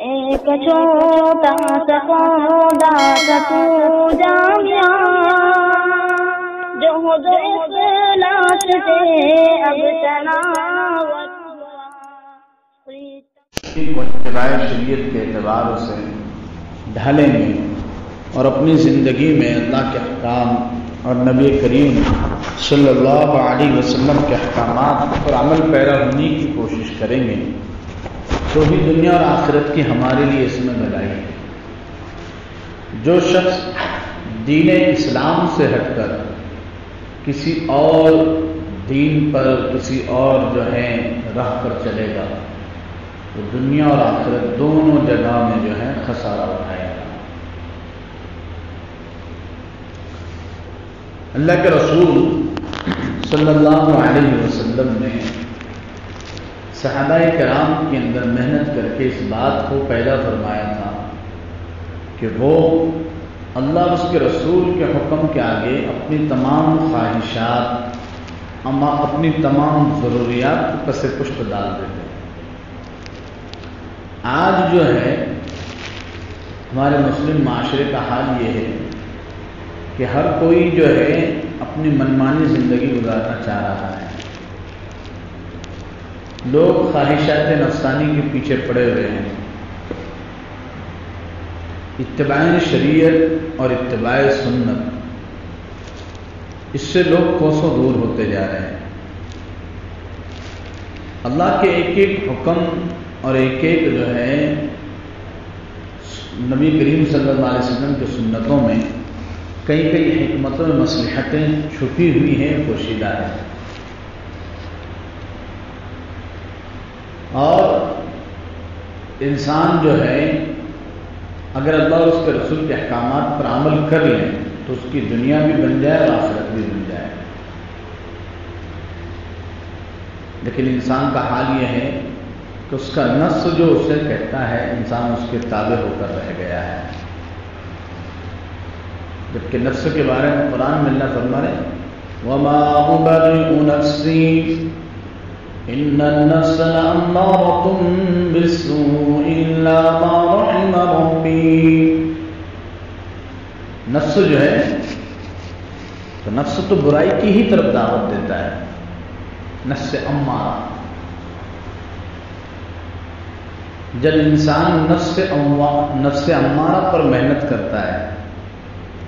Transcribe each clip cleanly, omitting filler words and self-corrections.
ایک چھوٹا سا پودا تھا تو جامعہ جو اخلاص سے اب تناوت اتباع شریعت کے اعتبار سے ڈھالیں گے اور اپنی زندگی میں اللہ کے احکام اور نبی کریم صلی اللہ علیہ وسلم کے احکامات پر عمل پیرا ہونے کی کوشش کریں گے تو ہی دنیا اور آخرت کی ہمارے لیے اس میں بھلائی ہے۔ جو شخص دین اسلام سے ہٹ کر کسی اور دین پر کسی اور جو ہے راہ پر چلے گا تو دنیا اور آخرت دونوں جگہ میں جو ہے خسارہ اٹھائے گا۔ اللہ کے رسول صلی اللہ علیہ وسلم نے صحابہ کرام کے اندر محنت کر کے اس بات کو پیدا فرمایا تھا کہ وہ اللہ اور اس کے رسول کے حکم کے آگے اپنی تمام خواہشات اپنی تمام ضروریات کو پس پشت ڈال دیتے۔ آج جو ہے ہمارے مسلم معاشرے کا حال یہ ہے کہ ہر کوئی جو ہے اپنی منمانی زندگی گزارنا چاہ رہا ہے۔ لوگ خواہشات نفسانی کے پیچھے پڑے ہوئے ہیں۔ اتباع شریعت اور اتباع سنت اس سے لوگ کوسوں دور ہوتے جا رہے ہیں۔ اللہ کے ایک ایک حکم اور ایک ایک جو ہے نبی کریم صلی اللہ علیہ وسلم کی سنتوں میں کئی حکمتوں میں مصلحتیں چھپی ہوئی ہیں، پوشیدہ ہیں، اور انسان جو ہے اگر اللہ اور اس کے رسول کے احکامات پر عمل کر لیں تو اس کی دنیا بھی بن جائے اور آخرت بھی بن جائے۔ لیکن انسان کا حال یہ ہے کہ اس کا نفس جو اسے کہتا ہے انسان اس کے تابع ہو کر رہ گیا ہے، جبکہ نفس کے بارے میں قرآن میں اللہ فرما رہے وَمَا أُبَرِئُ نَفْسِي إِنَّ النَّفْسَ لَأَمَّارَةٌ بِالسُّوءِ إِلَّا مَا رَحِمَ رَبِّي۔ نفس جو ہے تو نفس تو برائی کی ہی طرف دعوت دیتا ہے، نفس امارہ۔ جب انسان نفس امارہ پر محنت کرتا ہے،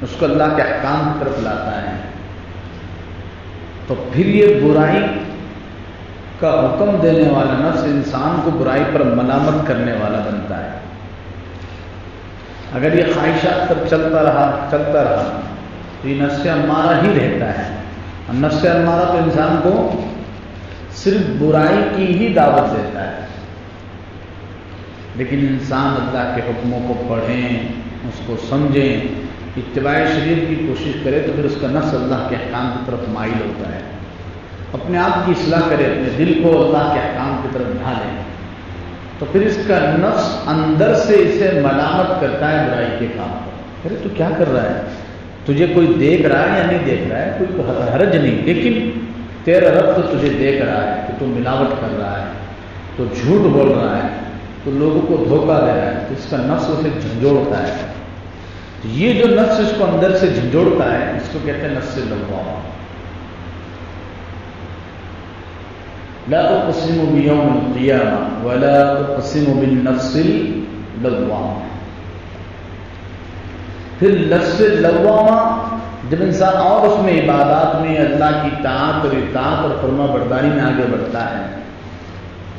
اس کو اللہ کے احکام کی طرف لاتا ہے، تو پھر یہ برائی کا حکم دینے والا نفس انسان کو برائی پر ملامت کرنے والا بنتا ہے۔ اگر یہ خواہشات پر چلتا رہا تو یہ نفس امارہ ہی رہتا ہے، اور نفس امارہ تو انسان کو صرف برائی کی ہی دعوت دیتا ہے۔ لیکن انسان اللہ کے حکموں کو پڑھیں، اس کو سمجھیں، اتباع شریعت کی کوشش کرے تو پھر اس کا نفس اللہ کے احکام کی طرف مائل ہوتا ہے۔ اپنے آپ کی اصلاح کرے، اپنے دل کو اللہ کے احکام کی طرف ڈھالے تو پھر اس کا نفس اندر سے اسے ملامت کرتا ہے برائی کے کام پر۔ ارے تو کیا کر رہا ہے؟ تجھے کوئی دیکھ رہا ہے یا نہیں دیکھ رہا ہے، کوئی حرج نہیں، لیکن تیرا رب تو تجھے دیکھ رہا ہے کہ تو ملاوٹ کر رہا ہے، تو جھوٹ بول رہا ہے، تو لوگوں کو دھوکہ دے رہا ہے، تو اس کا نفس اسے جھنجھوڑتا ہے۔ یہ جو نفس اس کو اندر سے جھنجھوڑتا ہے اس کو کہتے ہیں نفس لوامہ۔ لا اقسم بیوم القیامہ ولا اقسم بالنفس اللوامہ۔ پھر نفس لوامہ جب انسان اور اس میں عبادات میں اللہ کی طاعت اور اطاعت اور فرما برداری میں آگے بڑھتا ہے،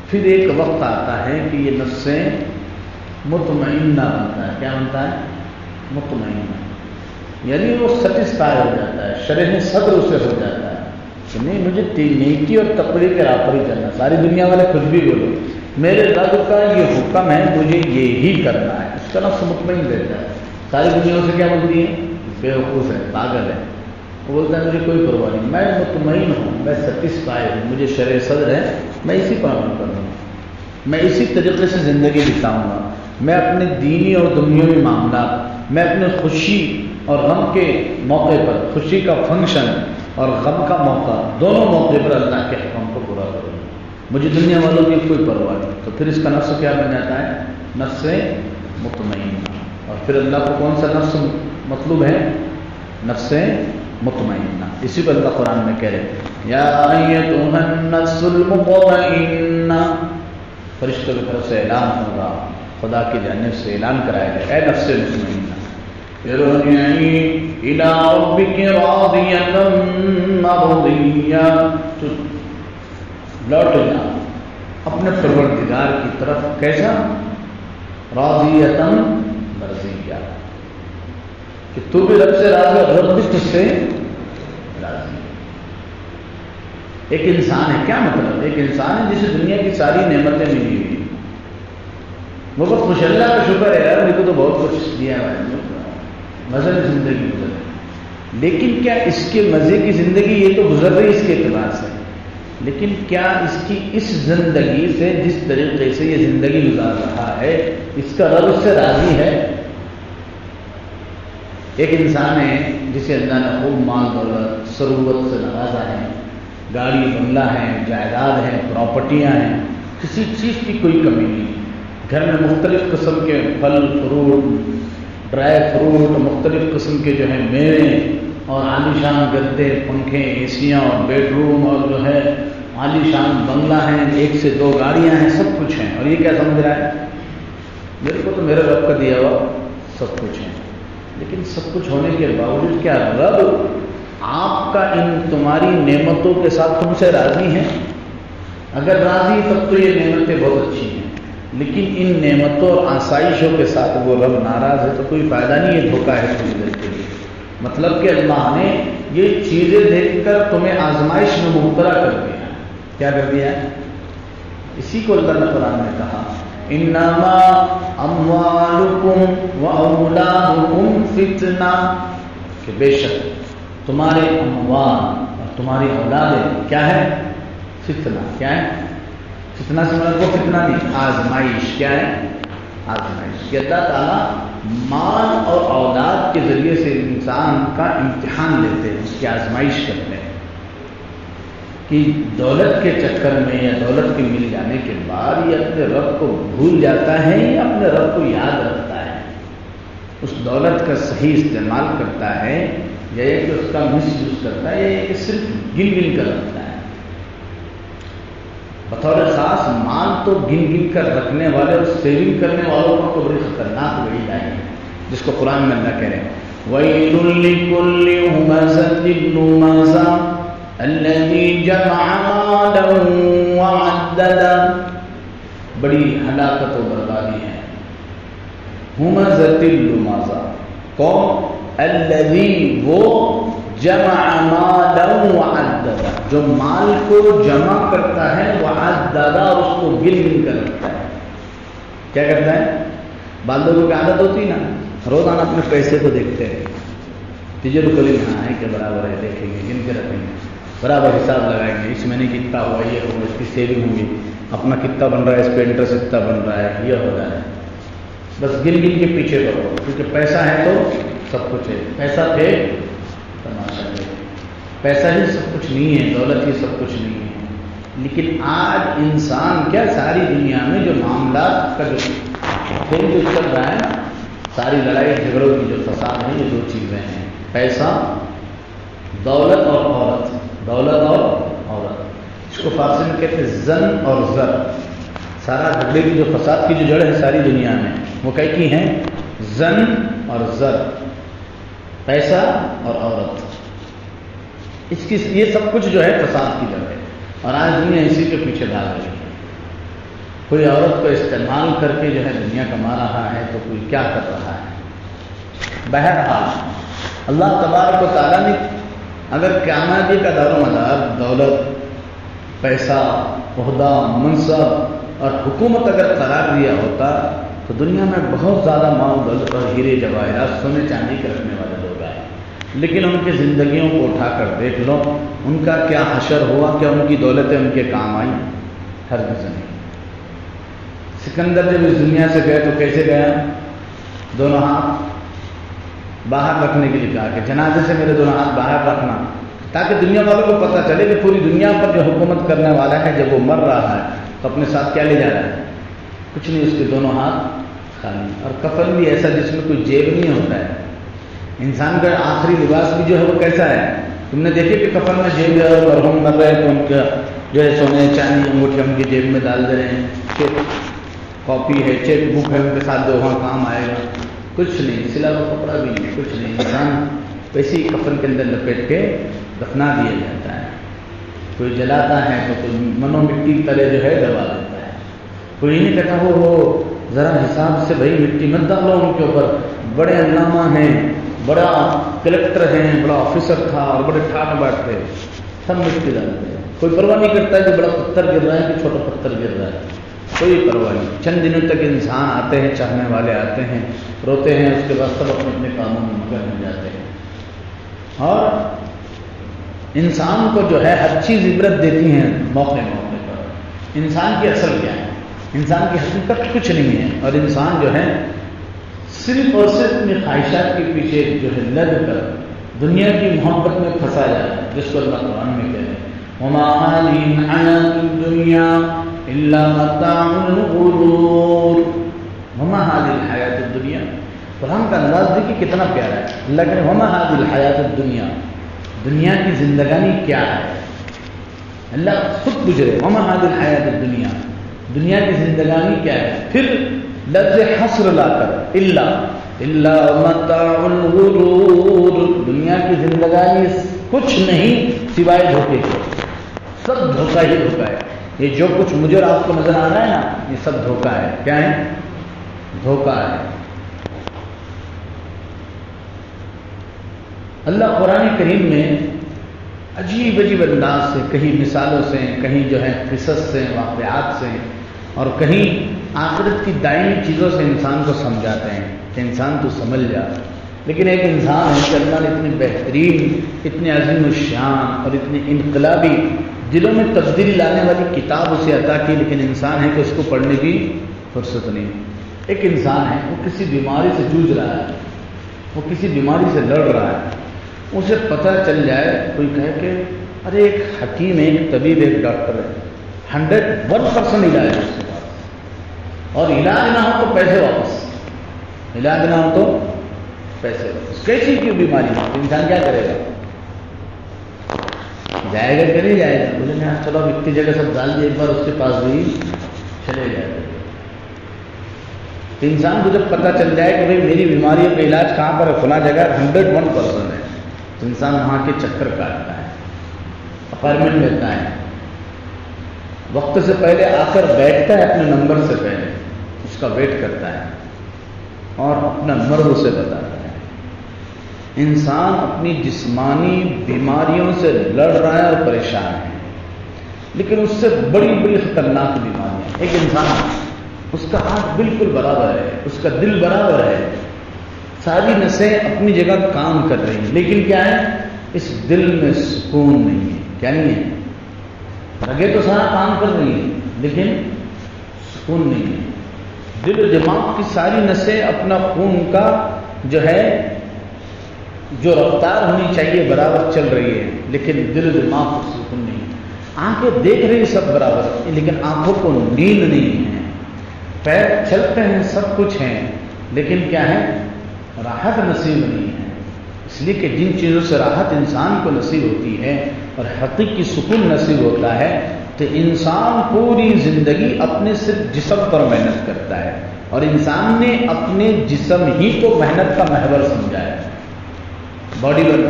پھر ایک وقت آتا ہے کہ یہ نفس مطمئنہ بنتا ہے۔ کیا بنتا ہے؟ مطمئنہ، یعنی وہ سیٹسفائی ہو جاتا ہے، شرح صدر اسے ہو جاتا ہے کہ نہیں، مجھے نیکی اور تقوی کے راہ پر ہی چلنا، ساری دنیا والے کچھ بھی بولو، میرے رب کا یہ حکم ہے، مجھے یہی کرنا ہے۔ اس کا نفس مطمئن رہتا ہے۔ ساری دنیا سے کیا بولتی ہے؟ بیوقوف ہے، پاگل ہے۔ وہ بولتا ہے مجھے کوئی پرواہ نہیں، میں مطمئن ہوں، میں سیٹسفائی ہوں، مجھے شرح صدر ہے، میں اسی پر عمل کروں گا، میں اسی طریقے سے زندگی بتاؤں گا، میں اپنے دینی اور دنیاوی معاملات، میں اپنے خوشی اور غم کے موقع پر، خوشی کا فنکشن اور غم کا موقع، دونوں موقع پر اللہ کے حکم کو پورا کروں گا، مجھے دنیا والوں کی کوئی پرواہ نہیں۔ تو پھر اس کا نفس کیا بن جاتا ہے؟ نفس مطمئنہ. اور پھر اللہ کو کون سا نفس مطلوب ہے؟ نفس مطمئنہ. اسی پر اللہ قرآن میں کہہ رہے ہیں یا ایتھا النفس المطمئنہ. فرشتوں کی طرف سے اعلان ہوگا، خدا کی جانب سے اعلان کرایا گیا، اے نفس مطمئنہ ارجعی الی ربک راضیۃ مرضیہ. لوٹ جا اپنے پروردگار کی طرف، کیسا؟ راضیۃ مرضیہ، کہ تو بھی رب سے راضی اور رب بھی تجھ سے راضی. ایک انسان ہے، کیا مطلب؟ ایک انسان ہے جسے دنیا کی ساری نعمتیں ملی ہوئی، وہ بہت خوش، اللہ کا شکر ہے یار، میرے کو تو بہت کچھ دیا ہے، مزے میں زندگی گزر رہی. لیکن کیا اس کے مزے کی زندگی یہ تو گزر رہی اس کے اعتبار سے، لیکن کیا اس کی اس زندگی سے، جس طریقے سے یہ زندگی گزار رہا ہے، اس کا رب اس سے راضی ہے؟ ایک انسان ہے جسے اللہ نے خوب مال دولت ثروت سے نوازا ہے، گاڑی بنگلہ ہے، جائیداد ہے، پراپرٹیاں ہیں، کسی چیز کی کوئی کمی نہیں. گھر میں مختلف قسم کے پھل فروٹ، ڈرائی فروٹ، مختلف قسم کے جو ہے میوے، اور عالیشان گدے، پنکھے، ایسیاں، اور بیڈ روم، اور جو ہے عالیشان بنگلہ ہیں، 1 سے 2 گاڑیاں ہیں، سب کچھ ہیں. اور یہ کیا سمجھ رہا ہے؟ میرے کو تو میرے رب کا دیا ہوا سب کچھ ہے. لیکن سب کچھ ہونے کے باوجود کیا رب آپ کا ان تمہاری نعمتوں کے ساتھ تم سے راضی ہیں؟ اگر راضی تب تو یہ نعمتیں بہت اچھی ہیں، لیکن ان نعمتوں اور آسائشوں کے ساتھ وہ رب ناراض ہے تو کوئی فائدہ نہیں. یہ دھوکہ ہے تمہیں دل کے لیے. مطلب کہ اللہ نے یہ چیزیں دیکھ کر تمہیں آزمائش میں مبتلا کر دیا. کیا کر دیا؟ اسی کو اللہ نے قرآن میں کہا انما اموالکم واولادکم فتنہ، کہ بے شک تمہارے اموال اور تمہاری اولادیں کیا ہے؟ فتنہ. کیا ہے؟ فتنہ سے مطلب وہ فتنہ نہیں، آزمائش. کیا ہے؟ آزمائش. کہ اللہ تعالیٰ مال اور اولاد کے ذریعے سے انسان کا امتحان لیتے ہیں، اس کی آزمائش کرتے ہیں. کہ دولت کے چکر میں یا دولت کے مل جانے کے بعد یہ اپنے رب کو بھول جاتا ہے یا اپنے رب کو یاد رکھتا ہے، اس دولت کا صحیح استعمال کرتا ہے، یا یہ کہ اس کا مس یوز کرتا ہے، یا کہ صرف گن گن کر رکھتا ہے. بطور خاص مال تو گن گن کر رکھنے والے اور سیونگ کرنے والوں کو تو بڑی خطرناک وعید آئی ہے، جس کو قرآن میں اللہ کہہ رہے ہیں وَيْلٌ لِّكُلِّ هُمَزَةٍ لُّمَزَةٍ الَّذِي جَمَعَ مَالًا وَعَدَّدَهُ. بڑی ہلاکت و بربادی ہے. ہمزۃ اللمزہ کون؟ الذی وہ جمع مالا وعددا، جو مال کو جمع کرتا ہے، وعددا اور اس کو گن گن کر رکھتا ہے. کیا کرتا ہے؟ بعض لوگوں کی عادت ہوتی نا، روزانہ اپنے پیسے کو دیکھتے ہیں، تجر کلی ہاں ہے کہ برابر ہے، دیکھیں گے، گن کے رکھیں گے، برابر حساب لگائیں گے، اس مہینے کتنا ہوا، یہ ہوگا، اس کی سیونگ ہوگی، اپنا کتنا بن رہا ہے، اس پہ انٹرسٹ کتنا بن رہا ہے، یہ ہو رہا ہے. بس گن گن کے پیچھے پڑو، کیونکہ پیسہ ہے تو سب کچھ ہے. پیسہ پہ تماشا ہے، پیسہ ہی سب کچھ نہیں ہے، دولت ہی سب کچھ نہیں ہے. لیکن آج انسان کیا ساری دنیا میں جو معاملات کا جو کھیل جو چل رہا ہے نا، ساری لڑائی جھگڑوں کی جو فساد ہے، یہ 2 چیزیں ہیں، پیسہ، دولت اور عورت. دولت اور عورت، اس کو فارسی میں کہتے ہیں زن اور زر. سارا جھگڑے کی جو فساد کی جو جڑ ہے ساری دنیا میں، وہ کیا کی ہیں؟ زن اور زر، پیسہ اور عورت. اس کی یہ سب کچھ جو ہے فساد کی جڑ ہے، اور آج دنیا اسی کے پیچھے بھاگ رہی ہے. کوئی عورت کو استعمال کر کے جو ہے دنیا کما رہا ہے، تو کوئی کیا کر رہا ہے. بہرحال اللہ تبارک و تعالیٰ نے اگر قیامت کا دار و مدار دولت، پیسہ، عہدہ، منصب اور حکومت اگر قرار دیا ہوتا تو دنیا میں بہت زیادہ مال دولت اور ہیرے جواہرات، سونے چاندی کے رکھنے والے لوگ آئے. لیکن ان کی زندگیوں کو اٹھا کر دیکھ لو، ان کا کیا حشر ہوا، کیا ان کی دولتیں ان کے کام آئیں؟ ہرگز نہیں. سکندر جب اس دنیا سے گئے تو کیسے گیا؟ دونوں ہاتھ باہر رکھنے کے لیے کہا کہ جنازے سے میرے دونوں ہاتھ باہر رکھنا، تاکہ دنیا والوں کو پتہ چلے کہ پوری دنیا پر جو حکومت کرنے والا ہے جب وہ مر رہا ہے تو اپنے ساتھ کیا لے جا رہا ہے؟ کچھ نہیں، اس کے دونوں ہاتھ خالی، اور کفن بھی ایسا جس میں کوئی جیب نہیں ہوتا ہے. انسان کا آخری لباس بھی جو ہے وہ کیسا ہے؟ تم نے دیکھے کہ کفن میں جیب مرحوم مر رہے تو ان کا جو ہے سونے چاندی انگوٹھی ان کی جیب میں ڈال دے رہے ہیں، چیک کاپی ہے، چیک بک ہے، ان کے ساتھ جو وہاں کام آئے گا. کچھ نہیں، سلا ہوا کپڑا بھی نہیں، کچھ نہیں. انسان ویسے ہی کفن کے اندر لپیٹ کے دفنا دیا جاتا ہے. کوئی جلاتا ہے تو کوئی منو مٹی تلے جو ہے دبا دیتا ہے. کوئی نہیں کہتا ہو ذرا حساب سے بھائی مٹی مت ڈالو ان کے اوپر، بڑے علامہ ہیں، بڑا کلیکٹر ہیں، بڑا آفیسر تھا اور بڑے ٹھاٹ باٹ تھے، سب مٹی ڈالتے ہیں. کوئی پرواہ نہیں کرتا ہے کہ بڑا پتھر گر رہا ہے کہ چھوٹا پتھر گر رہا ہے، کوئی پرواہ نہیں. چند دنوں تک انسان آتے ہیں، چاہنے والے آتے ہیں، روتے ہیں، اس کے بعد سب اپنے اپنے کاموں میں مگن ہو جاتے ہیں. اور انسان کو جو ہے ہر چیز عبرت دیتی ہیں موقع موقع پر. انسان کی اصل کیا ہے؟ انسان کی حقیقت کچھ نہیں ہے، اور انسان جو ہے صرف اور صرف اپنی خواہشات کے پیچھے جو ہے لگ کر دنیا کی محبت میں پھنسا جاتا ہے، جس کو اللہ قرآن میں کہتے ہیں وَمَا هَٰذِهِ الْحَيَاةُ الدُّنْيَا إِلَّا مَتَاعُ الْغُرُورِ. وَمَا هَٰذِهِ الْحَيَاةُ الدُّنْيَا، قرآن کا انداز دیکھیے کتنا پیارا ہے. اللہ کہتے ہیں وَمَا هَٰذِهِ الْحَيَاةُ الدُّنْيَا، دنیا کی زندگانی کیا ہے؟ اللہ خود پوچھ رہے وَمَا هَٰذِهِ الْحَيَاةُ الدُّنْيَا، دنیا کی زندگانی کیا ہے؟ پھر لفظ حصر لا کر الا متاع الغرور، دنیا کی زندگانی کچھ نہیں سوائے دھوکے کے، سب دھوکہ ہی دھوکہ ہے. یہ جو کچھ مجھے اور آپ کو نظر آ رہا ہے نا، یہ سب دھوکہ ہے. کیا ہے؟ دھوکہ ہے. اللہ قرآن کریم میں عجیب عجیب انداز سے، کہیں مثالوں سے، کہیں جو ہے قصص سے، واقعات سے، اور کہیں آخرت کی دائمی چیزوں سے انسان کو سمجھاتے ہیں کہ انسان تو سمجھ جا. لیکن ایک انسان ہے کہ اللہ نے اتنی بہترین، اتنی عظیم الشان اور اتنی انقلابی دلوں میں تبدیلی لانے والی کتاب اسے عطا کی، لیکن انسان ہے کہ اس کو پڑھنے کی فرصت نہیں. ایک انسان ہے، وہ کسی بیماری سے جوجھ رہا ہے، وہ کسی بیماری سے لڑ رہا ہے. اسے پتہ چل جائے، کوئی کہے کہ ارے ایک حکیم ہے، ایک طبیب، ایک ڈاکٹر ہے، 101% علاج ہے اس کے پاس، اور علاج نہ ہو تو پیسے واپس، علاج نہ ہو تو پیسے واپس. کیسی کیوں بیماری ہے؟ تو انسان کیا کرے گا؟ جائے گا کہ نہیں جائے گا؟ بولے نا چلو اب اتنی جگہ سب ڈال دیے، ایک بار اس کے پاس بھی چلے جائے گا. انسان کو جب پتہ چل جائے کہ بھائی میری بیماری کا علاج کہاں پر ہے، فلاں جگہ 101% ہے، تو انسان وہاں کے چکر کاٹتا ہے، اپائنٹمنٹ لیتا ہے، وقت سے پہلے آ کر بیٹھتا ہے، اپنے نمبر سے پہلے اس کا ویٹ کرتا ہے اور اپنا مرض اسے بتاتا ہے. انسان اپنی جسمانی بیماریوں سے لڑ رہا ہے اور پریشان ہے، لیکن اس سے بڑی بڑی خطرناک بیماریاں. ایک انسان، اس کا ہاتھ بالکل برابر ہے، اس کا دل برابر ہے، ساری نسیں اپنی جگہ کام کر رہی ہیں، لیکن کیا ہے؟ اس دل میں سکون نہیں ہے. کیا نہیں ہے؟ رگیں تو سارا کام کر رہی ہیں لیکن سکون نہیں ہے. دل و دماغ کی ساری نسیں اپنا خون کا جو ہے جو رفتار ہونی چاہیے برابر چل رہی ہے، لیکن دل و دماغ کو سکون نہیں ہے. آنکھیں دیکھ رہی سب برابر، لیکن آنکھوں کو نیند نہیں ہے. پیر چلتے ہیں، سب کچھ ہیں، لیکن کیا ہے؟ راحت نصیب نہیں ہے. اس لیے کہ جن چیزوں سے راحت انسان کو نصیب ہوتی ہے اور حقیقی سکون نصیب ہوتا ہے، تو انسان پوری زندگی اپنے صرف جسم پر محنت کرتا ہے، اور انسان نے اپنے جسم ہی کو محنت کا محور سمجھا ہے. باڈی پر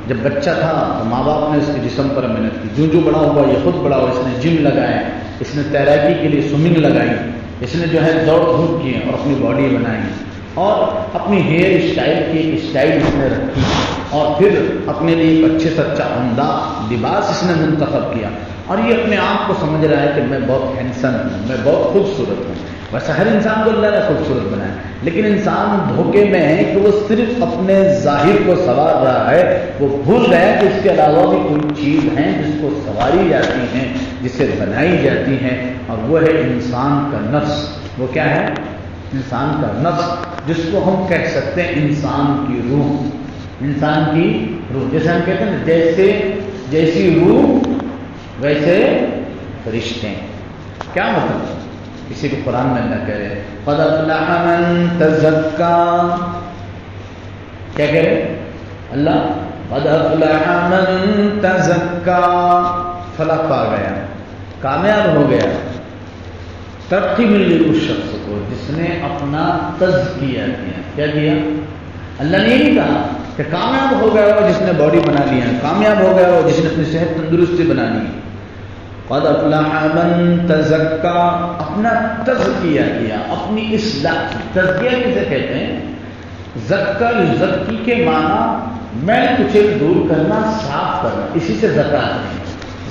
جب بچہ تھا تو ماں باپ نے اس کے جسم پر محنت کی، جو بڑا ہوا یہ خود بڑا ہوا، اس نے جم لگائے، اس نے تیراکی کے لیے سوئمنگ لگائی، اس نے جو ہے دوڑ دھوپ کی اور اپنی باڈی بنائی، اور اپنی ہیئر اسٹائل کی ایک اسٹائل اس نے رکھی، اور پھر اپنے لیے ایک اچھے سے اچھا عمدہ لباس اس نے منتخب کیا، اور یہ اپنے آپ کو سمجھ رہا ہے کہ میں بہت ہینڈسم ہوں، میں بہت خوبصورت ہوں. ویسے ہر انسان کو اللہ نے خوبصورت بنایا، لیکن انسان دھوکے میں ہے کہ وہ صرف اپنے ظاہر کو سنوار رہا ہے. وہ بھول گیا کہ اس کے علاوہ بھی کوئی چیز ہے جس کو سنواری جاتی ہیں، جسے بنائی جاتی ہیں، اور وہ ہے انسان کا نفس. وہ کیا ہے؟ انسان کا نفس، جس کو ہم کہہ سکتے ہیں انسان کی روح. انسان کی روح، جیسے ہم کہتے ہیں جیسی روح ویسے فرشتے. کیا مطلب؟ اسی کو قرآن میں اللہ کہہ رہے قد افلح من تزکا. کیا کہہ رہے اللہ؟ قد افلح من تزکا، فلاح پا گیا، کامیاب ہو گیا، ترقی مل گئی اس شخص کو جس نے اپنا تزکیہ کیا. کیا کیا؟ اللہ نے یہ نہیں کہا کہ کامیاب ہو گیا وہ جس نے باڈی بنا لیا، کامیاب ہو گیا وہ جس نے اپنی صحت تندرستی بنا لی. قد افلح من تزکا، اپنا تزکیہ کیا، اپنی اصلاح. تزکیہ کسے کہتے ہیں؟ زکا یزکی کے معنی میل کچیل دور کرنا، صاف کرنا، اسی سے زکات ہے.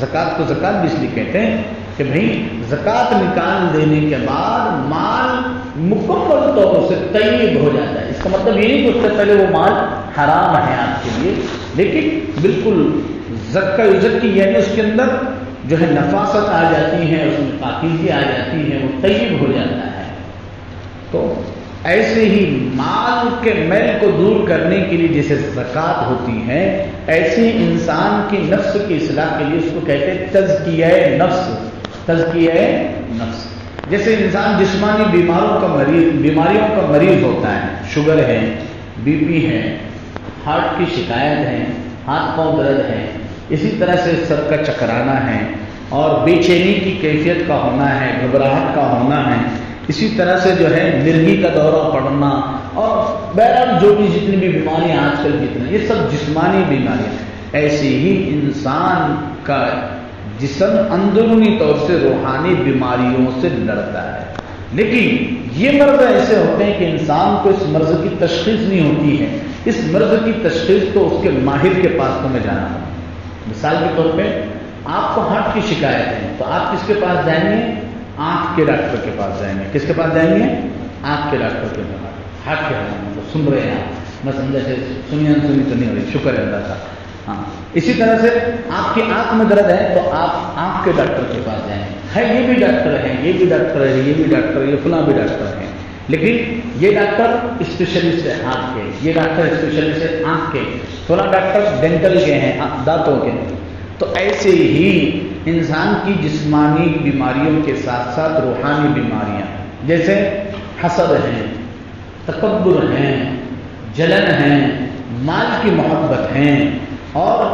زکات کو زکات بھی اس لیے کہتے ہیں کہ بھئی زکات نکال دینے کے بعد مال مکمل طور سے طیب ہو جاتا ہے. اس کا مطلب یہ نہیں کہ اس سے پہلے وہ مال حرام ہے آپ کے لیے، لیکن بالکل زکا یزکی یعنی اس کے اندر جو ہے نفاست آ جاتی ہے، اس میں پاکیزگی آ جاتی ہے، وہ طیب ہو جاتا ہے. تو ایسے ہی مال کے میل کو دور کرنے کے لیے جیسے زکات ہوتی ہے، ایسے ہی انسان کی نفس کی اصلاح کے لیے اس کو کہتے ہیں تزکیہ نفس. تزکیہ نفس. جیسے انسان جسمانی بیماریوں کا مریض ہوتا ہے، شوگر ہے، بی پی ہے، ہارٹ کی شکایت ہے، ہاتھ پاؤں درد ہے، اسی طرح سے سر کا چکرانا ہے اور بے چینی کی کیفیت کا ہونا ہے، گھبراہٹ کا ہونا ہے، اسی طرح سے جو ہے مرگی کا دورہ پڑنا، اور بہرحال جو بھی جتنی بھی بیماریاں آج کل جتنے، یہ سب جسمانی بیماریاں. ایسے ہی انسان کا جسم اندرونی طور سے روحانی بیماریوں سے لڑتا ہے. لیکن یہ مرض ایسے ہوتے ہیں کہ انسان کو اس مرض کی تشخیص نہیں ہوتی ہے. اس مرض کی تشخیص تو اس کے ماہر کے پاس تمہیں جانا ہے. مثال کے طور پہ آپ کو ہارٹ کی شکایت ہے تو آپ کس کے پاس جائیں گے؟ آنکھ کے ڈاکٹر کے پاس جائیں گے. کس کے پاس جائیں گے؟ آنکھ کے ڈاکٹر کے پاس. ہارٹ کے سن رہے ہیں آپ؟ میں سمجھا سے سنی تو نہیں ہو رہی، شکر ہے اللہ کا. ہاں، اسی طرح سے آپ کی آنکھ میں درد ہے تو آپ آنکھ کے ڈاکٹر کے پاس جائیں گے. ہے یہ بھی ڈاکٹر ہے، یہ بھی ڈاکٹر ہے، یہ بھی ڈاکٹر ہے، یہ فلاں بھی ڈاکٹر ہے، لیکن یہ ڈاکٹر اسپیشلسٹ ہے ہاتھ کے، یہ ڈاکٹر اسپیشلسٹ ہے آنکھ کے، فلاں ڈاکٹر ڈینٹل کے ہیں، دانتوں کے. تو ایسے ہی انسان کی جسمانی بیماریوں کے ساتھ ساتھ روحانی بیماریاں جیسے حسد ہیں، تکبر ہیں، جلن ہیں، مال کی محبت ہیں، اور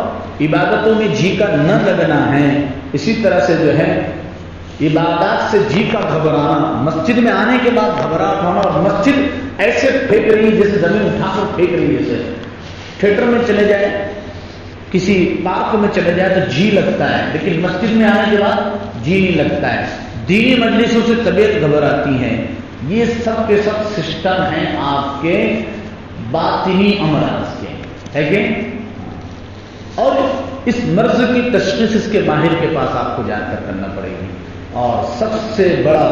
عبادتوں میں جی کا نہ لگنا ہے. اسی طرح سے جو ہے عبادات سے جی کا گھبرانا، مسجد میں آنے کے بعد گھبراہٹ ہونا، اور مسجد ایسے پھینک رہی ہے جیسے زمین اٹھا کر پھینک رہی ہے. جیسے تھیٹر میں چلے جائے، کسی پارک میں چلے جائے تو جی لگتا ہے، لیکن مسجد میں آنے کے بعد جی نہیں لگتا ہے. دینی مجلسوں سے طبیعت گھبراتی ہے. یہ سب کے سب سسٹم ہیں آپ کے باطنی امراض کے، ہے کہ؟ اور اس مرض کی تشخیص اس کے ماہر کے پاس آپ کو جا کر کرنا پڑے گی. اور سب سے بڑا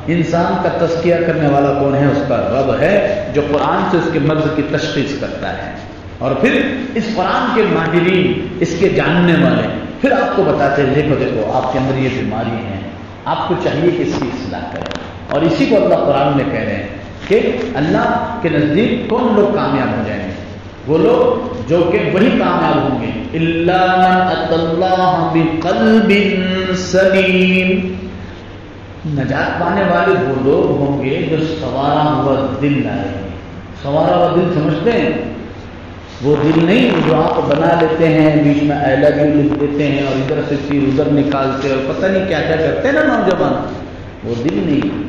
انسان کا تزکیہ کرنے والا کون ہے؟ اس کا رب ہے، جو قرآن سے اس کے مرض کی تشخیص کرتا ہے. اور پھر اس قرآن کے ماہرین، اس کے جاننے والے پھر آپ کو بتاتے ہیں دیکھو آپ کے اندر یہ بیماری ہے، آپ کو چاہیے کہ اس کی اصلاح کریں. اور اسی کو اللہ قرآن میں کہہ رہے ہیں کہ اللہ کے نزدیک کون لوگ کامیاب ہو جائیں گے؟ وہ لوگ جو کہ وہی کامیاب ہوں گے، الا من اتى اللہ بقلب سلیم. نجات پانے والے وہ لوگ ہوں گے جو سوارا ہوا دل لائے گے. سوارا ہوا دل سمجھتے ہیں؟ وہ دل نہیں جو آپ بنا لیتے ہیں، بیچ میں I love you لکھ دیتے ہیں اور ادھر سے چیز ادھر نکالتے اور پتہ نہیں کیا کیا کرتے ہیں نا نوجوان. وہ دل نہیں.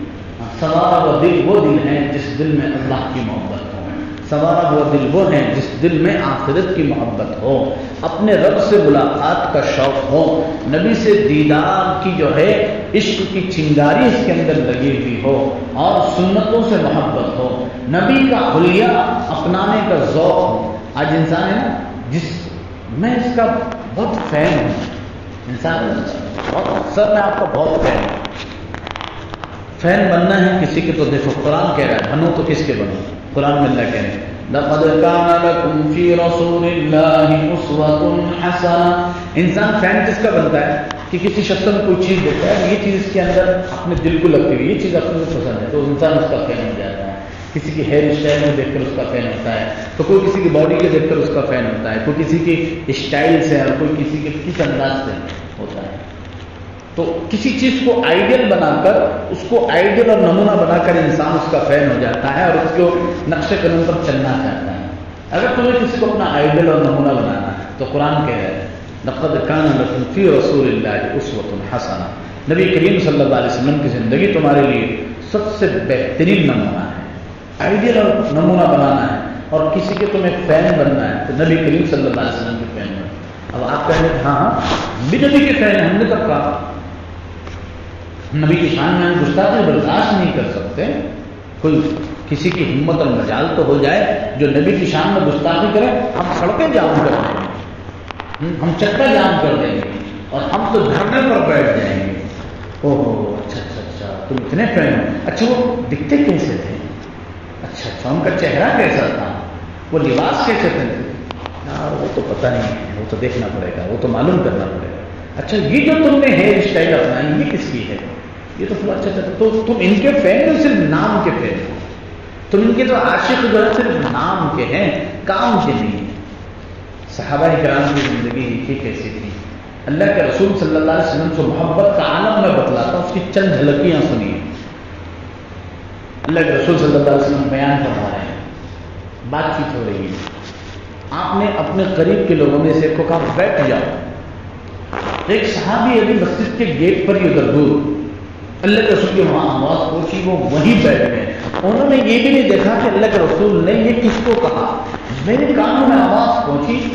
سوارا ہوا دل وہ دل ہے جس دل میں اللہ کی محبت ہو. سوارا ہوا دل وہ ہے جس دل میں آخرت کی محبت ہو، اپنے رب سے ملاقات کا شوق ہو، نبی سے دیدار کی جو ہے عشق کی چنگاری اس کے اندر لگی ہوئی ہو، اور سنتوں سے محبت ہو، نبی کا حلیہ اپنانے کا ذوق ہو. آج انسان ہے نا، میں اس کا بہت فین ہوں. انسان سر میں آپ کا بہت فین ہوں. فین بننا ہے کسی کے تو دیکھو قرآن کہہ رہا ہے بنو تو کس کے بنو؟ قرآن میں اللہ کہہ رہے ہیں لَقَدْ كَانَ لَكُمْ فِي رَسُولِ اللَّهِ أُسْوَةٌ حَسَنَةٌ. انسان فین کس کا بنتا ہے؟ کہ کسی شخص میں کوئی چیز دیکھتا ہے، یہ چیز اس کے اندر اپنے دل کو لگتی ہوئی، یہ چیز اپنے کو پسند ہے تو انسان اس کا فین ہو جاتا ہے. کسی کی ہیئر اسٹائل میں دیکھ کر اس کا فین ہوتا ہے، تو کوئی کسی کی باڈی کے دیکھ کر اس کا فین ہوتا ہے، کوئی کسی کی اسٹائل سے اور کوئی کسی کے کس انداز سے ہوتا ہے. تو کسی چیز کو آئیڈیل بنا کر اس کو آئیڈیل اور نمونہ بنا کر انسان اس کا فین ہو جاتا ہے اور اس کو نقش قدم پر چلنا چاہتا ہے. اگر تمہیں کسی کو اپنا آئیڈیل اور نمونہ بنانا ہے تو قرآن کہہ رہا ہے لقد کان لکم فی رسول اللہ اسوۃ حسنہ. نبی کریم صلی اللہ علیہ وسلم کی زندگی تمہارے لیے سب سے بہترین نمونہ ہے. آئیڈیل اور نمونہ بنانا ہے اور کسی کے تمہیں فین بننا ہے تو نبی کریم صلی اللہ علیہ وسلم کے فین بننا. اب آپ کہیں گے ہاں بھی نبی کے فین ہیں, ہم نے کب کہا؟ نبی کی شان میں ہم گستاخی برداشت نہیں کر سکتے. کوئی کسی کی ہمت اور مجال تو ہو جائے جو نبی کی شان میں گستاخی کرے, ہم سڑکیں جام کر دیں گے, ہم چکا جام کر دیں گے اور ہم تو دھرنے پر بیٹھ جائیں گے. اوہ اچھا اچھا اچھا تم اتنے فین ہو, اچھا وہ دکھتے کیسے تھے, اچھا اچھا ان کا چہرہ کیسا تھا, وہ لباس کیسے تھے, یار وہ تو پتہ نہیں ہے, وہ تو دیکھنا پڑے گا, وہ تو معلوم کرنا پڑے گا. اچھا یہ جو تم نے ہیئر اسٹائل اپنائی یہ کس کی ہے, یہ تو اچھا اچھا تو تم ان کے فین ہو, صرف نام کے فین ہو, تم ان کے تو عاشق جو ہے صرف نام کے ہیں, کام کے نہیں. صحابہ کرام کی زندگی دیکھیے کیسی تھی. اللہ کے رسول صلی اللہ علیہ وسلم سے محبت کا عالم میں بتلاتا ہوں, اس کی چند جھلکیاں سنیے. اللہ کے رسول صلی اللہ علیہ وسلم بیان فرما رہے ہیں, بات چیت ہو رہی ہے, آپ نے اپنے قریب کے لوگوں میں سے ایک کو کہا بیٹھ جاؤ. ایک صحابی ابھی مسجد کے گیٹ پر ہی ادھر دور, اللہ کے رسول کی وہاں آواز پہنچی, وہ وہیں بیٹھ گئے. انہوں نے یہ بھی نہیں دیکھا کہ اللہ کے رسول نے یہ کس کو کہا, میرے کانوں میں آواز پہنچی,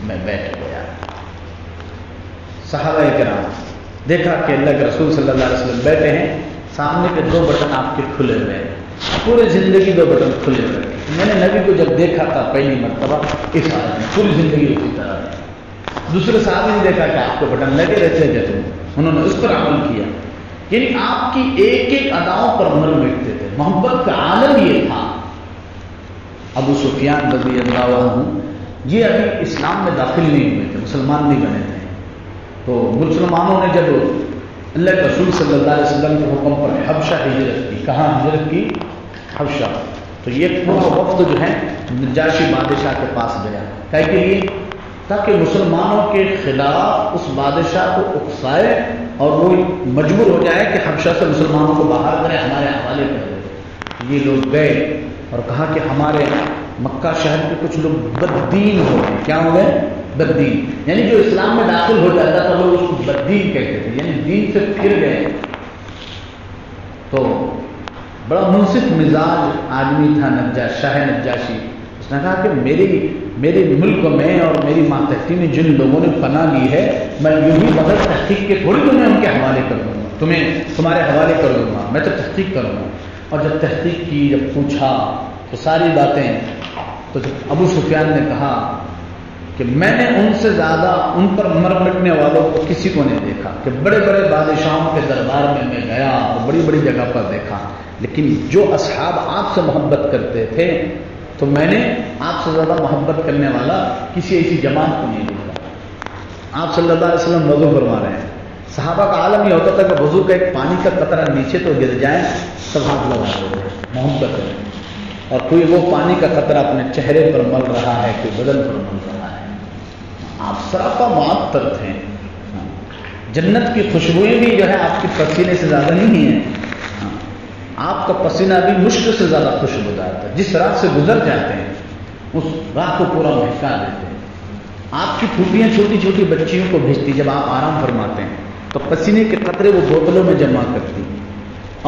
میں بیٹھ گیا. صحابہ کرام دیکھا کہ اللہ کے رسول صلی اللہ علیہ وسلم بیٹھے ہیں, سامنے کے 2 بٹن آپ کے کھلے ہوئے ہیں, پوری زندگی 2 بٹن کھلے ہوئے. میں نے نبی کو جب دیکھا تھا پہلی مرتبہ اس حالت میں, پوری زندگی اسی طرح. دوسرے صحابہ نے دیکھا کہ آپ کو بٹن لگے رہتے ہیں جیسے, انہوں نے اس پر عمل کیا. یعنی آپ کی ایک ایک اداؤں پر عمل بیٹھتے تھے. محبت کا عالم یہ تھا. ابو سفیان رضی اللہ عنہ یہ ابھی اسلام میں داخل نہیں ہوئے تھے, مسلمان نہیں بنے تھے. تو مسلمانوں نے جب اللہ کے رسول صلی اللہ علیہ وسلم کے حکم پر حبشہ ہجرت کی. کہاں ہجرت کی؟ حبشہ. تو یہ پورا وقت جو ہے نجاشی بادشاہ کے پاس گیا, کیا کے لیے؟ تاکہ مسلمانوں کے خلاف اس بادشاہ کو اکسائے اور وہ مجبور ہو جائے کہ حبشہ سے مسلمانوں کو باہر کرے, ہمارے حوالے کر دے. یہ لوگ گئے اور کہا کہ ہمارے مکہ شہر کے کچھ لوگ بددین ہو گئے. کیا ہو گئے؟ بددین. یعنی جو اسلام میں داخل ہو جاتا تھا لوگ اس کو بددین کہتے تھے, یعنی دین سے پھر گئے. تو بڑا منصف مزاج آدمی تھا شاہ نجاشی. اس نے کہا کہ میرے ملک میں اور میری ماتحتی میں جن لوگوں نے پناہ لی ہے, میں یوں ہی بغیر تحقیق کے تھوڑی تمہیں ان کے حوالے کر دوں گا, تمہارے حوالے کر دوں گا, میں تو تحقیق کروں گا. اور جب تحقیق کی, جب پوچھا تو ساری باتیں, تو جب ابو سفیان نے کہا کہ میں نے ان سے زیادہ ان پر مر مٹنے والوں کو کسی کو نہیں دیکھا, کہ بڑے بڑے بادشاہوں کے دربار میں گیا اور بڑی بڑی جگہ پر دیکھا, لیکن جو اصحاب آپ سے محبت کرتے تھے تو میں نے آپ سے زیادہ محبت کرنے والا کسی ایسی جماعت کو نہیں دیکھا. آپ صلی اللہ علیہ وسلم وضو فرما رہے ہیں. صحابہ کا عالم یہ ہوتا تھا کہ وضو کا ایک پانی کا قطرہ نیچے تو گر جائے تب ہاتھ لگا دے, محبت ہے. اور کوئی وہ پانی کا قطرہ اپنے چہرے پر مل رہا ہے, کوئی بدن پر مل رہا ہے. آپ سراپا معطر تھے. جنت کی خوشبوئیں بھی جو ہے آپ کے پسینے سے زیادہ نہیں ہیں. آپ کا پسینہ بھی مشک سے زیادہ خوشبودار تھا. جس رات سے گزر جاتے ہیں اس رات کو پورا مہکا دیتے ہیں. آپ کی پھوٹیاں چھوٹی چھوٹی بچیوں کو بھیجتی, جب آپ آرام فرماتے ہیں تو پسینے کے قطرے وہ بوتلوں میں جمع کرتی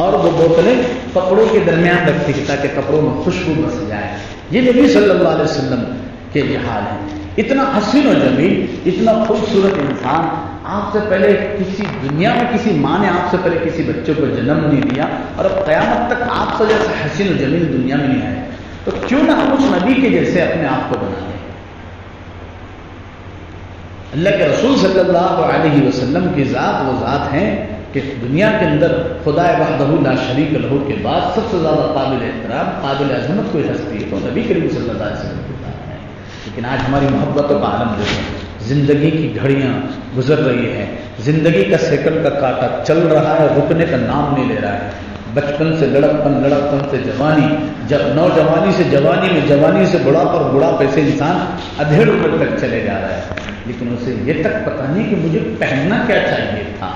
اور وہ بوتلیں کپڑوں کے درمیان رکھتی تاکہ کپڑوں میں خوشبو بس جائے. یہ نبی صلی اللہ علیہ وسلم کے یہ حال ہے. اتنا حسین و جمیل, اتنا خوبصورت انسان, آپ سے پہلے کسی دنیا میں کسی ماں نے آپ سے پہلے کسی بچے کو جنم نہیں دیا, اور اب قیامت تک آپ سے جیسے حسین و جمیل دنیا میں نہیں آئے. تو کیوں نہ ہم اس نبی کے جیسے اپنے آپ کو بنا لیں. اللہ کے رسول صلی اللہ علیہ وسلم کی ذات وہ ذات ہیں کہ دنیا کے اندر خدا وحدہ لا شریک لہ کے بعد سب سے زیادہ قابل احترام, قابل عظمت کوئی ہستی ہے تو نبی کریم صلی اللہ علیہ وسلم کی ذات ہے. لیکن آج ہماری محبتوں کا عالم دیکھیں, زندگی کی گھڑیاں گزر رہی ہیں, زندگی کا سیکنڈ کا کاٹا چل رہا ہے, رکنے کا نام نہیں لے رہا ہے. بچپن سے لڑکپن, لڑکپن سے جوانی, نوجوانی سے جوانی میں, جوانی سے بڑھاپا اور بڑھاپے سے انسان ادھیڑ عمر تک چلے جا رہا ہے. لیکن اسے یہ تک پتہ نہیں کہ مجھے پہننا کیا چاہیے تھا,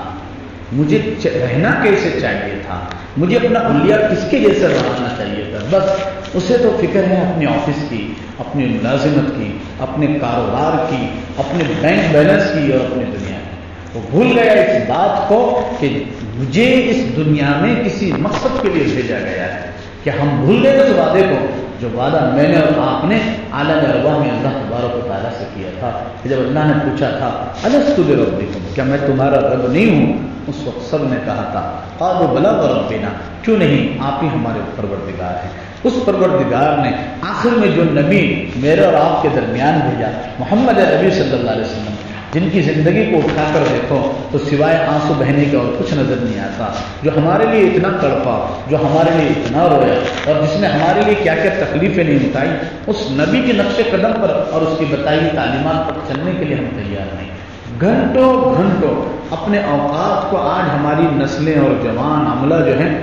مجھے رہنا کیسے چاہیے تھا، مجھے اپنا حلیہ کس کے جیسے بنانا چاہیے تھا. بس اسے تو فکر ہے اپنے آفس کی، اپنی ملازمت کی، اپنے کاروبار کی، اپنے بینک بیلنس کی اور اپنی دنیا کی. وہ بھول گیا اس بات کو کہ مجھے اس دنیا میں کسی مقصد کے لیے بھیجا گیا ہے. کہ ہم بھول گئے اس وعدے کو جو وعدہ میں نے اور آپ نے عالم ارواح میں اللہ تبارک و تعالیٰ سے کیا تھا. کہ جب اللہ نے پوچھا تھا الستُ بربکم، کیا میں تمہارا رب نہیں ہوں؟ اس وقت سب نے کہا تھا قالوا بلی وربنا، کیوں نہیں، آپ ہی ہمارے پروردگار ہیں. اس پروردگار نے آخر میں جو نبی میرے اور آپ کے درمیان بھیجا، محمد عربی صلی اللہ علیہ وسلم، جن کی زندگی کو اٹھا کر دیکھو تو سوائے آنسو بہنے کے اور کچھ نظر نہیں آتا. جو ہمارے لیے اتنا تڑپا، جو ہمارے لیے اتنا رویا، اور جس نے ہمارے لیے کیا کیا تکلیفیں نہیں بتائی، اس نبی کے نقش قدم پر اور اس کی بتائی تعلیمات پر چلنے کے لیے ہم تیار نہیں. گھنٹوں گھنٹوں اپنے اوقات کو آج ہماری نسلیں اور جوان عملہ جو ہیں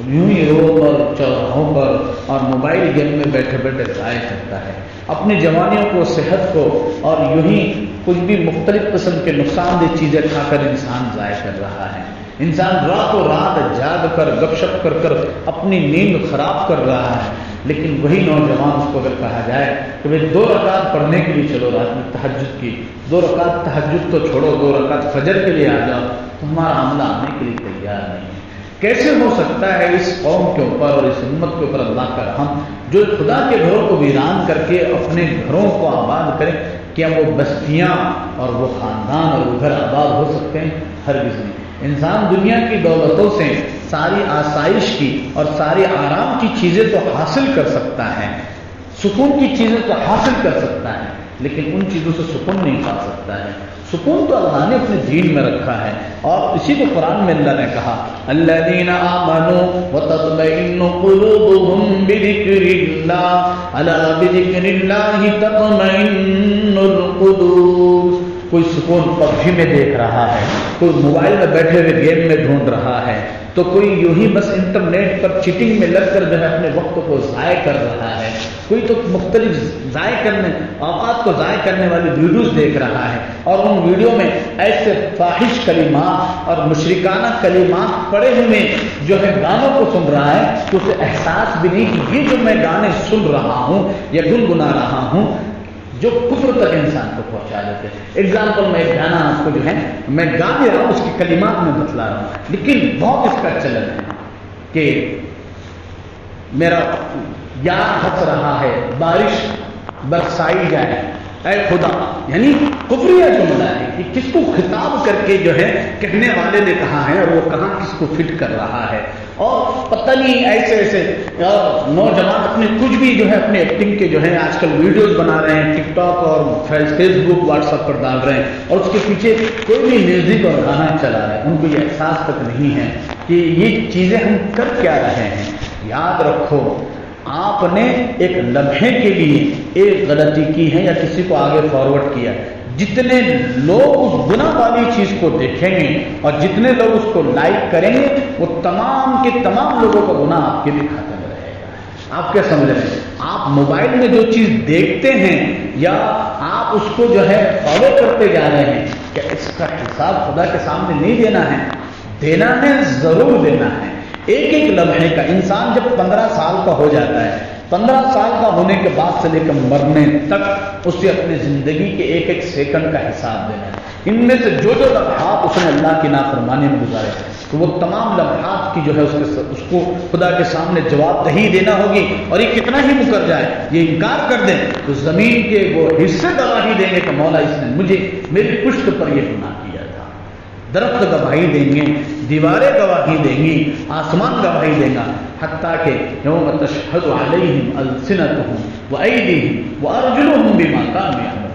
یوں ہی روڈ اور چوراہوں پر اور موبائل گیم میں بیٹھے بیٹھے ضائع کرتا ہے. اپنی جوانیوں کو، صحت کو، اور یوں ہی کچھ بھی مختلف قسم کے نقصان دہ چیزیں کھا کر انسان ضائع کر رہا ہے. انسان راتوں رات جاگ کر گپ شپ کر کر اپنی نیند خراب کر رہا ہے. لیکن وہی نوجوان، اس کو اگر کہا جائے کہ بھائی 2 رکعت پڑھنے کے لیے چلو رات میں تہجد کی، 2 رکعت تہجد تو چھوڑو، 2 رکعت فجر کے لیے آ جاؤ، تو ہمارا عملہ آنے کے لیے تیار نہیں ہے. کیسے ہو سکتا ہے اس قوم کے اوپر اور اس امت کے اوپر اللہ کا رحم، جو خدا کے گھروں کو ویران کر کے اپنے گھروں کو آباد کریں؟ کیا وہ بستیاں اور وہ خاندان اور وہ گھر آباد ہو سکتے ہیں؟ ہرگز نہیں. انسان دنیا کی دولتوں سے ساری آسائش کی اور ساری آرام کی چیزیں تو حاصل کر سکتا ہے، سکون کی چیزیں تو حاصل کر سکتا ہے، لیکن ان چیزوں سے سکون نہیں پا سکتا ہے. سکون تو اللہ نے اپنے دین میں رکھا ہے، اور اسی کو قرآن میں اللہ نے کہا الذین آمنوا وتطمئن قلوبهم بذکر اللہ الا بذکر اللہ تطمئن القلوب. کوئی سکون پبجی میں دیکھ رہا ہے، کوئی موبائل میں بیٹھے ہوئے گیم میں ڈھونڈ رہا ہے، تو کوئی یوں ہی بس انٹرنیٹ پر چیٹنگ میں لگ کر جو ہے اپنے وقت کو ضائع کر رہا ہے، کوئی تو مختلف اوقات کو ضائع کرنے والی ویڈیوز دیکھ رہا ہے، اور ان ویڈیو میں ایسے فاحش کلمات اور مشرکانہ کلمات پڑے ہوئے جو ہے گانوں کو سن رہا ہے، تو اسے احساس بھی نہیں کہ یہ جو میں گانے سن رہا ہوں یا گنگنا رہا ہوں جو کفر تک انسان کو پہنچا دیتے ہیں. ایگزامپل میں ایک گانا آپ کو جو ہے میں گا دے رہا ہوں، اس کی کلمات میں بتلا رہا ہوں، لیکن بہت اس کا چلن ہے کہ میرا یار ہنس رہا ہے بارش برسائی جائے اے خدا، یعنی کفریہ جملہ ہے کہ کس کو خطاب کر کے جو ہے کہنے والے نے کہا ہے اور وہ کہاں کس کو فٹ کر رہا ہے. اور پتہ نہیں ایسے ایسے نوجوان اپنے کچھ بھی جو ہے اپنے ایکٹنگ کے جو ہے آج کل ویڈیوز بنا رہے ہیں، ٹک ٹاک اور فیس بک واٹس ایپ پر ڈال رہے ہیں، اور اس کے پیچھے کوئی بھی میوزک اور گانا چلا رہا ہے. ان کو یہ احساس تک نہیں ہے کہ یہ چیزیں ہم کر کیا رہے ہیں. یاد رکھو آپ نے ایک لمحے کے لیے ایک غلطی کی ہے یا کسی کو آگے فارورڈ کیا، جتنے لوگ اس گناہ والی چیز کو دیکھیں گے اور جتنے لوگ اس کو لائک کریں گے، وہ تمام کے تمام لوگوں کا گناہ آپ کے بھی ختم رہے گا. آپ کیا سمجھ رہے ہیں؟ آپ موبائل میں جو چیز دیکھتے ہیں یا آپ اس کو جو ہے فالو کرتے جا رہے ہیں، کیا اس کا حساب خدا کے سامنے نہیں دینا ہے؟ دینا ہے، ضرور دینا ہے. ایک ایک لمحے کا انسان جب 15 سال کا ہو جاتا ہے، 15 سال کا ہونے کے بعد سے لے کر مرنے تک اسے اپنی زندگی کے ایک ایک سیکنڈ کا حساب دینا ہے. ان میں سے جو لمحات اس نے اللہ کی نافرمانی میں گزارے تو وہ تمام لمحات کی جو ہے اس کو خدا کے سامنے جواب دہی دینا ہوگی. اور یہ کتنا ہی مکر جائے، یہ انکار کر دیں تو زمین کے وہ حصے گواہی دیں گے کہ مولا اس نے مجھے میری پشت پر یہ گناہ کیا تھا. درخت گواہی دیں گے، دیواریں گواہی دیں گی، آسمان گواہی دے گا، حتیٰ کہ یوم تشہد علیہم السنتہم وایدیہم وارجلہم بما کانوا یعملون.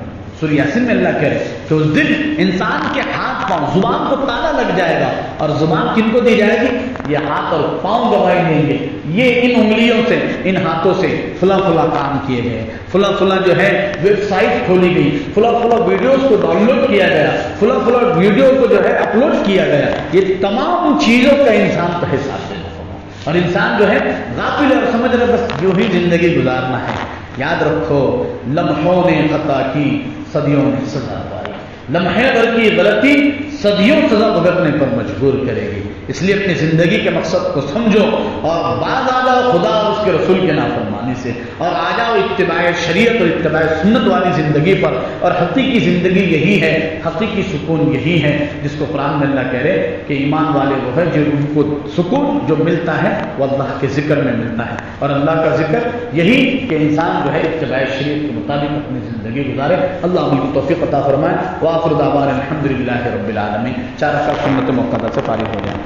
سورہ یاسین میں اللہ کہہ رہے کہ اس دن انسان کے ہاتھ پاؤں زبان کو تالا لگ جائے گا، اور زبان کن کو دی جائے گی؟ یہ ہاتھ اور پاؤں گواہی دیں گے، یہ ان انگلیوں سے، ان ہاتھوں سے فلاں فلاں کام کیے گئے، فلاں فلاں جو ہے ویب سائٹ کھولی گئی، فلاں فلاں ویڈیوز کو ڈاؤن لوڈ کیا گیا، فلاں فلاں ویڈیو کو جو ہے اپلوڈ کیا گیا. یہ تمام چیزوں کا انسان کا حساب دینا ہوگا، اور انسان جو ہے غافل اور سمجھ رہا بس یوں ہی زندگی گزارنا ہے. یاد رکھو لمحوں نے خطا کی، صدیوں نے سزا پائی. لمحے بھر کی غلطی صدیوں سزا بھگتنے پر مجبور کرے گی. اس لیے اپنی زندگی کے مقصد کو سمجھو اور باز آ جاؤ خدا اور اس کے رسول کے نافرمانی سے اور آ جاؤ اتباع شریعت اور اتباع سنت والی زندگی پر. اور حقیقی زندگی یہی ہے, حقیقی سکون یہی ہے جس کو قرآن میں اللہ کہہ رہے کہ ایمان والے وہ ہے جو ان کو سکون جو ملتا ہے وہ اللہ کے ذکر میں ملتا ہے. اور اللہ کا ذکر یہی کہ انسان جو ہے اتباع شریعت کے مطابق اپنی زندگی گزارے. اللہ علی کو توفیق عطا فرمائے. وآخر دعوانا الحمدللہ رب العالمین. 4 رکعت سنت مؤکدہ سے فارغ ہو جائیں.